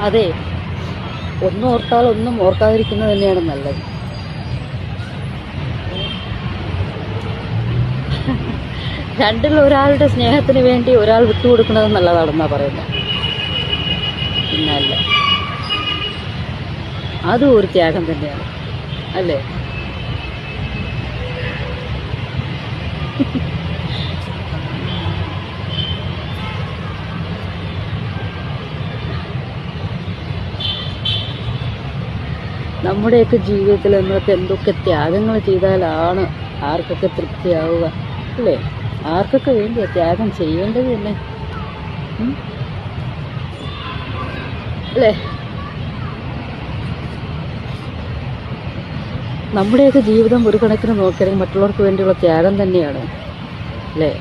അതെ, ഒന്നും ഓർത്താൽ ഒന്നും ഓർക്കാതിരിക്കുന്നത് തന്നെയാണ് നല്ലത്. രണ്ടിൽ ഒരാളുടെ സ്നേഹത്തിന് വേണ്ടി ഒരാൾ വിട്ടുകൊടുക്കുന്നത് നല്ലതാണെന്നാ പറയുന്നത്. പിന്നല്ല, അതും ഒരു ത്യാഗം തന്നെയാണ്, അല്ലേ? നമ്മുടെയൊക്കെ ജീവിതത്തിൽ നമ്മളൊക്കെ എന്തൊക്കെ ത്യാഗങ്ങൾ ചെയ്താലാണ് ആർക്കൊക്കെ തൃപ്തിയാവുക, അല്ലേ? ആർക്കൊക്കെ വേണ്ടിയാ ത്യാഗം ചെയ്യേണ്ടത് തന്നെ, അല്ലേ? നമ്മുടെയൊക്കെ ജീവിതം ഒരു കണക്കിന് നോക്കിയാൽ മറ്റുള്ളവർക്ക് വേണ്ടിയുള്ള ത്യാഗം തന്നെയാണ്, അല്ലേ?